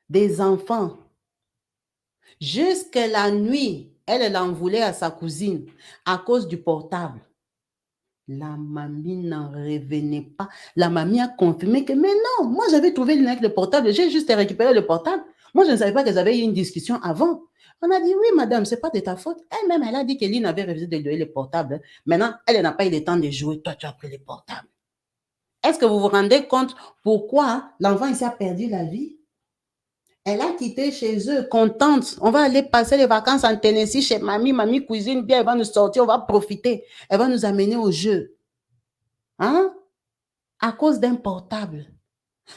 Des enfants. Jusqu'à la nuit, elle en voulait à sa cousine à cause du portable. La mamie n'en revenait pas. La mamie a confirmé que, mais non, moi j'avais trouvé avec le portable, j'ai juste récupéré le portable. Moi je ne savais pas qu'elles avaient eu une discussion avant. On a dit, oui madame, c'est pas de ta faute. Elle-même, elle a dit que Lynn avait refusé de lui donner le portable. Maintenant, elle n'a pas eu le temps de jouer. Toi, tu as pris le portable. Est-ce que vous vous rendez compte pourquoi l'enfant ici a perdu la vie? Elle a quitté chez eux, contente. On va aller passer les vacances en Tennessee chez mamie. Mamie cuisine bien, elle va nous sortir, on va profiter. Elle va nous amener au jeu. Hein? À cause d'un portable.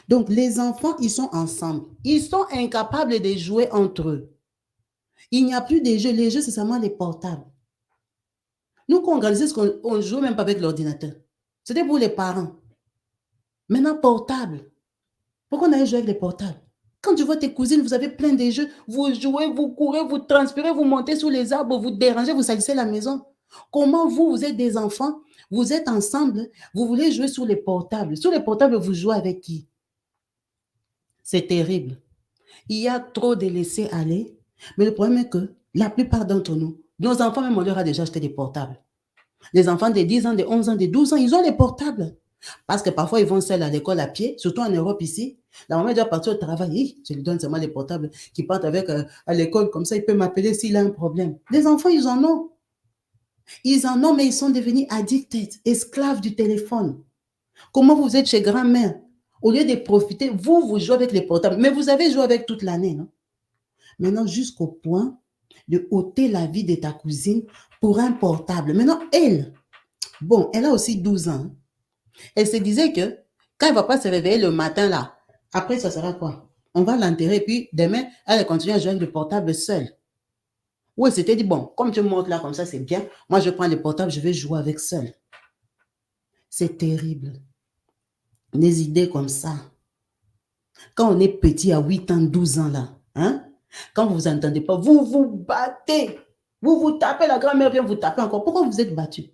Donc, les enfants, ils sont ensemble. Ils sont incapables de jouer entre eux. Il n'y a plus de jeux. Les jeux, c'est seulement les portables. Nous, quand on grandissait, on ne jouait même pas avec l'ordinateur. C'était pour les parents. Maintenant, portable. Pourquoi on allait jouer avec les portables? Quand tu vois tes cousines, vous avez plein de jeux. Vous jouez, vous courez, vous transpirez, vous montez sous les arbres, vous dérangez, vous salissez la maison. Comment vous, vous êtes des enfants, vous êtes ensemble, vous voulez jouer sur les portables. Sur les portables, vous jouez avec qui? C'est terrible. Il y a trop de laisser aller. Mais le problème est que la plupart d'entre nous, nos enfants, même on leur a déjà acheté des portables. Les enfants de 10 ans, de 11 ans, de 12 ans, ils ont les portables. Parce que parfois, ils vont seuls à l'école à pied, surtout en Europe ici. La maman doit partir au travail. Je lui donne seulement les portables qui partent avec à l'école. Comme ça, il peut m'appeler s'il a un problème. Les enfants, ils en ont. Ils en ont, mais ils sont devenus addicted, esclaves du téléphone. Comment vous êtes chez grand-mère? Au lieu de profiter, vous jouez avec les portables. Mais vous avez joué avec toute l'année, non? Maintenant, jusqu'au point de ôter la vie de ta cousine pour un portable. Maintenant, elle, bon, elle a aussi 12 ans. Elle se disait que quand elle ne va pas se réveiller le matin, là, après, ça sera quoi? On va l'enterrer, puis demain, elle continue à jouer avec le portable seule. Ou elle s'était dit, bon, comme tu montes là, comme ça, c'est bien. Moi, je prends le portable, je vais jouer avec seule. C'est terrible. Des idées comme ça. Quand on est petit à 8 ans, 12 ans là, hein, quand vous vous entendez pas, vous vous battez. Vous vous tapez, la grand-mère vient vous taper encore. Pourquoi vous êtes battu?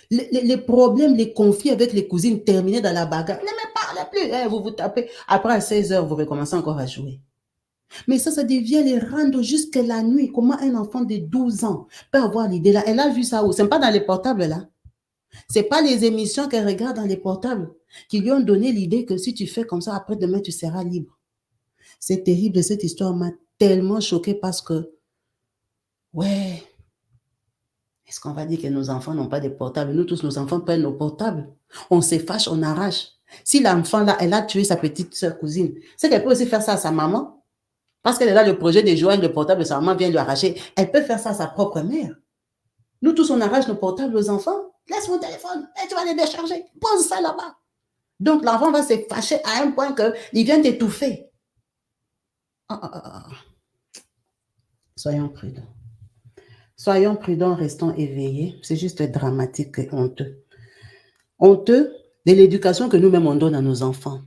Les problèmes, les conflits avec les cousines terminaient dans la bagarre. Ne me parlez plus. Hein, vous vous tapez. Après, à 16 heures, vous recommencez encore à jouer. Mais ça devient les rendre jusqu'à la nuit. Comment un enfant de 12 ans peut avoir l'idée là? Elle a vu ça où? Ce n'est pas dans les portables là. Ce n'est pas les émissions qu'elle regarde dans les portables qui lui ont donné l'idée que si tu fais comme ça, après demain, tu seras libre. C'est terrible. Cette histoire m'a tellement choquée parce que, ouais, est-ce qu'on va dire que nos enfants n'ont pas de portables? Nous tous, nos enfants prennent nos portables. On se fâche, on arrache. Si l'enfant là, elle a tué sa petite soeur cousine, c'est qu'elle peut aussi faire ça à sa maman. Parce qu'elle a le projet de jouer avec le portable de sa maman, vient lui arracher. Elle peut faire ça à sa propre mère. Nous tous, on arrache nos portables aux enfants. Laisse mon téléphone, et tu vas les décharger. Pose ça là-bas. Donc, l'enfant va se fâcher à un point qu'il vient t'étouffer. Soyons prudents. Soyons prudents, restons éveillés. C'est juste dramatique et honteux. Honteux de l'éducation que nous-mêmes on donne à nos enfants.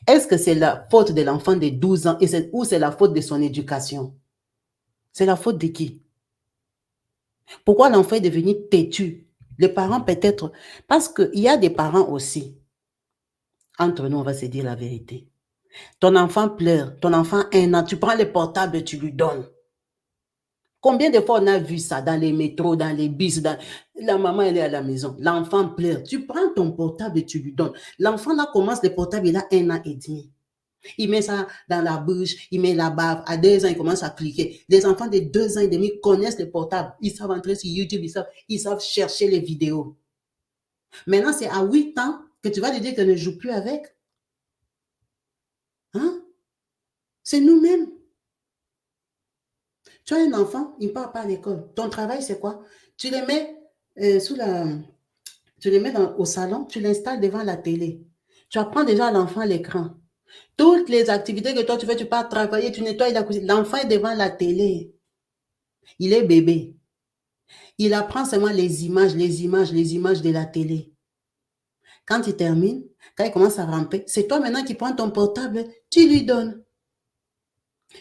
Est-ce que c'est la faute de l'enfant de 12 ans ou c'est la faute de son éducation? C'est la faute de qui? Pourquoi l'enfant est devenu têtu? Les parents peut-être... Parce qu'il y a des parents aussi. Entre nous, on va se dire la vérité. Ton enfant pleure, ton enfant a 1 an, tu prends le portable et tu lui donnes. Combien de fois on a vu ça dans les métros, dans les bus, la maman elle est à la maison, l'enfant pleure, tu prends ton portable et tu lui donnes. L'enfant là commence le portable, il a 1 an et demi. Il met ça dans la bouche, il met la bave. À 2 ans, il commence à cliquer. Les enfants de 2 ans et demi connaissent le portable. Ils savent entrer sur YouTube, ils savent chercher les vidéos. Maintenant, c'est à 8 ans que tu vas lui dire qu'elle ne joue plus avec. Hein? C'est nous-mêmes. Tu as un enfant, il ne part pas à l'école. Ton travail, c'est quoi? Tu les mets tu les mets au salon, tu l'installes devant la télé. Tu apprends déjà à l'enfant l'écran. Toutes les activités que toi tu fais, tu pars travailler, tu nettoies la cuisine. L'enfant est devant la télé. Il est bébé. Il apprend seulement les images de la télé. Quand il termine, quand il commence à ramper, c'est toi maintenant qui prends ton portable, tu lui donnes.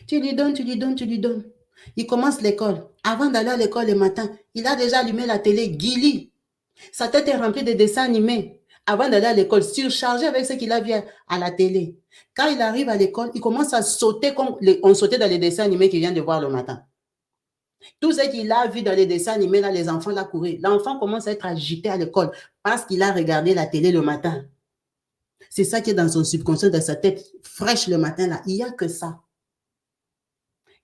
Tu lui donnes. Il commence l'école. Avant d'aller à l'école le matin, il a déjà allumé la télé, Guili. Sa tête est remplie de dessins animés. Avant d'aller à l'école, surchargé avec ce qu'il a vu à la télé. Quand il arrive à l'école, il commence à sauter comme on sautait dans les dessins animés qu'il vient de voir le matin. Tout ce qu'il a vu dans les dessins animés, là, les enfants là couraient. L'enfant commence à être agité à l'école parce qu'il a regardé la télé le matin. C'est ça qui est dans son subconscient, dans sa tête fraîche le matin là. Il n'y a que ça.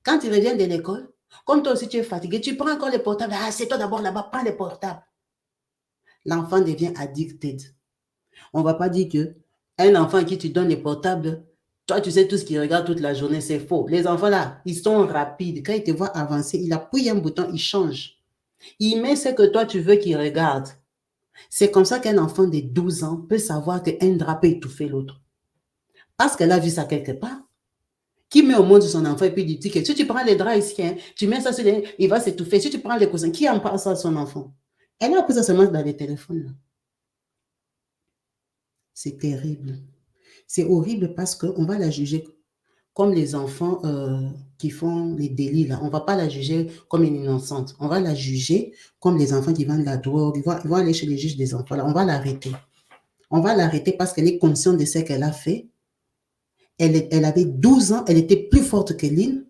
Quand il revient de l'école, comme toi aussi tu es fatigué, tu prends encore les portables. Ah, c'est toi d'abord là-bas, prends les portables. L'enfant devient addicted. On ne va pas dire qu'un enfant à qui tu donnes les portables, toi tu sais tout ce qu'il regarde toute la journée, c'est faux. Les enfants là, ils sont rapides. Quand ils te voient avancer, il appuie un bouton, il change. Il met ce que toi tu veux qu'il regarde. C'est comme ça qu'un enfant de 12 ans peut savoir qu'un drap peut étouffer l'autre. Parce qu'elle a vu ça quelque part. Qui met au monde son enfant et puis dit que si tu prends les draps ici, hein, tu mets ça sur les... il va s'étouffer. Si tu prends les coussins, qui en parle ça à son enfant? Elle a appris ça seulement dans les téléphones. Là. C'est terrible. C'est horrible parce qu'on va la juger comme les enfants qui font les délits. Là. On ne va pas la juger comme une innocente. On va la juger comme les enfants qui vendent la drogue. Ils vont aller chez les juges des enfants. Là. On va l'arrêter. On va l'arrêter parce qu'elle est consciente de ce qu'elle a fait. Elle avait 12 ans. Elle était plus forte que Lynn.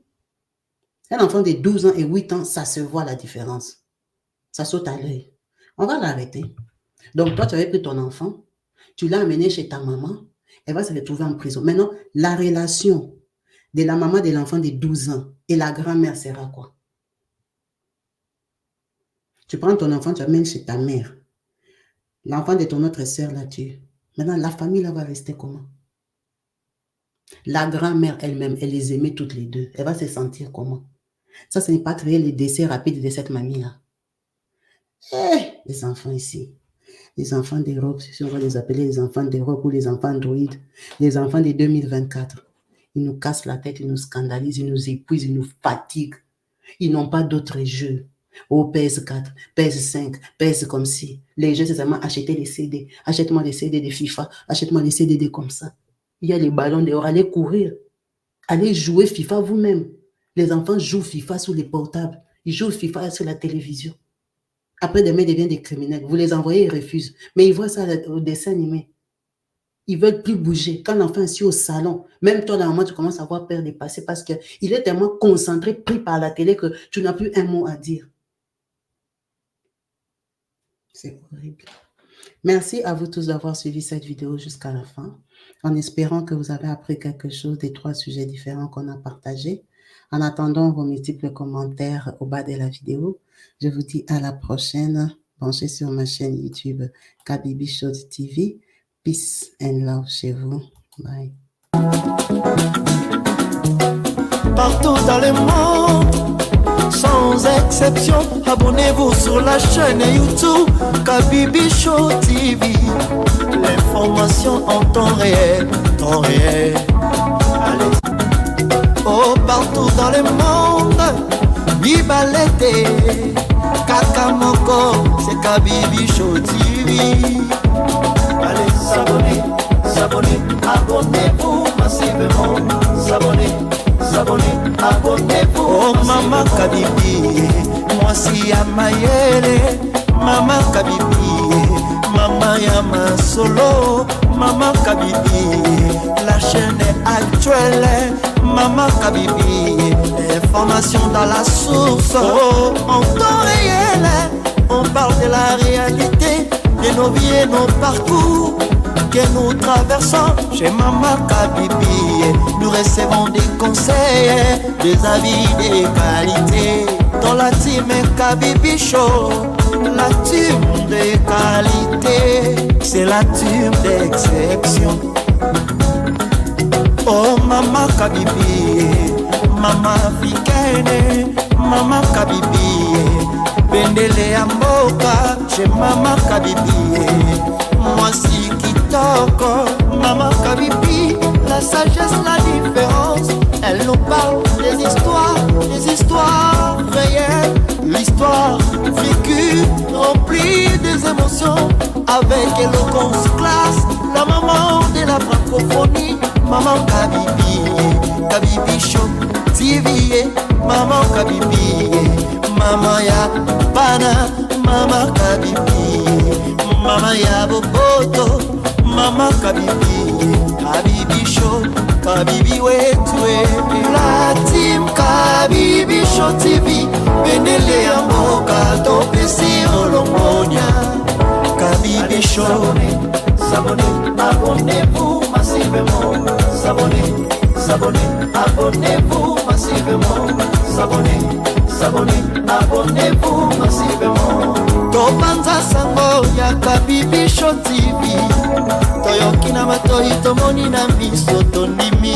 Un enfant de 12 ans et 8 ans, ça se voit la différence. Ça saute à l'œil. On va l'arrêter. Donc, toi, tu avais pris ton enfant, tu l'as amené chez ta maman, elle va se retrouver en prison. Maintenant, la relation de la maman de l'enfant de 12 ans et la grand-mère sera quoi? Tu prends ton enfant, tu l'amènes chez ta mère. L'enfant de ton autre sœur l'a tué. Maintenant, la famille là va rester comment? La grand-mère elle-même, elle les aimait toutes les deux. Elle va se sentir comment? Ça, ce n'est pas créer les décès rapides de cette mamie-là. Les enfants ici. Les enfants d'Europe, si on va les appeler les enfants d'Europe ou les enfants androïdes, les enfants de 2024. Ils nous cassent la tête, ils nous scandalisent, ils nous épuisent, ils nous fatiguent. Ils n'ont pas d'autre jeu. Oh, PS4, PS5, PS comme si. Les jeux, c'est seulement acheter les CD. Achète-moi des CD de FIFA. Achète-moi des CD de comme ça. Il y a les ballons dehors. Allez courir. Allez jouer FIFA vous-même. Les enfants jouent FIFA sur les portables. Ils jouent FIFA sur la télévision. Après, demain, ils deviennent des criminels. Vous les envoyez, ils refusent. Mais ils voient ça au dessin animé. Ils veulent plus bouger. Quand l'enfant est assis au salon, même toi, dans le moment, tu commences à avoir peur de passer parce qu'il est tellement concentré, pris par la télé que tu n'as plus un mot à dire. C'est horrible. Merci à vous tous d'avoir suivi cette vidéo jusqu'à la fin, en espérant que vous avez appris quelque chose des 3 sujets différents qu'on a partagés. En attendant vos multiples commentaires au bas de la vidéo, je vous dis à la prochaine. Branchez sur ma chaîne YouTube Kabibi Show TV. Peace and love chez vous. Bye. Partout dans le monde, sans exception, abonnez-vous sur la chaîne YouTube Kabibi Show TV. L'information en temps réel, temps réel. Allez. Oh, partout dans le monde, Bibalete, Kakamoko, c'est Kabibi Show TV. Allez, s'abonner, s'abonner, abonnez-vous massivement, s'abonner, s'abonner, abonnez-vous. Oh maman Kabibi, moi si ya mayele, maman Kabibi, maman Yama Solo, maman Kabibi, la chaîne est actuelle, maman Kabibi, information dans la source, oh, en temps réel, on parle de la réalité, de nos vies et nos parcours que nous traversons chez Maman Kabibi. Nous recevons des conseils, des avis, des qualités. Dans la team Kabibi Show, la team de qualité, c'est la team d'exception. Oh Maman Kabibi, Maman africaine, Maman Kabibi. Bendele ya mboka chez Maman Kabibi. Moi si kitoko Maman Kabibi. La sagesse, la différence, elle nous parle des histoires réelles. L'histoire vécue, remplie des émotions, avec éloquence, classe. La maman de la francophonie, Maman Kabibi. Kabibi Show TV, Maman Kabibi. Mama ya bana, Mama Kabibi. Mama ya boboto, Mama Kabibi. Kabibi Show, Kabibi wetwe. La team Kabibi Show TV. Benele ya mboka, topesi olongonya. Kabibi Show. S'abonnez, abonnez-vous massivement. S'abonnez, s'abonnez, abonnez-vous massivement. S'abonnez, s'abonnez, abonnez-vous massivement. Topanza sango ya Kabibi Show TV. Toyoki na matoi tomoni na miso tondimi.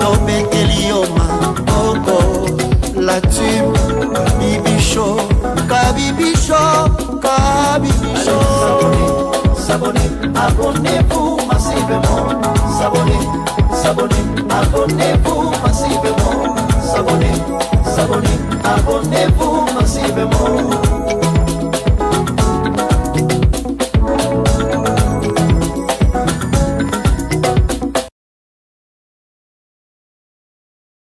Topekeli yoma oko. La team Kabibi Show, Kabibi Show, Kabibi Show. S'abonnez, abonnez-vous massivement. S'abonnez, s'abonnez, abonnez-vous massivement.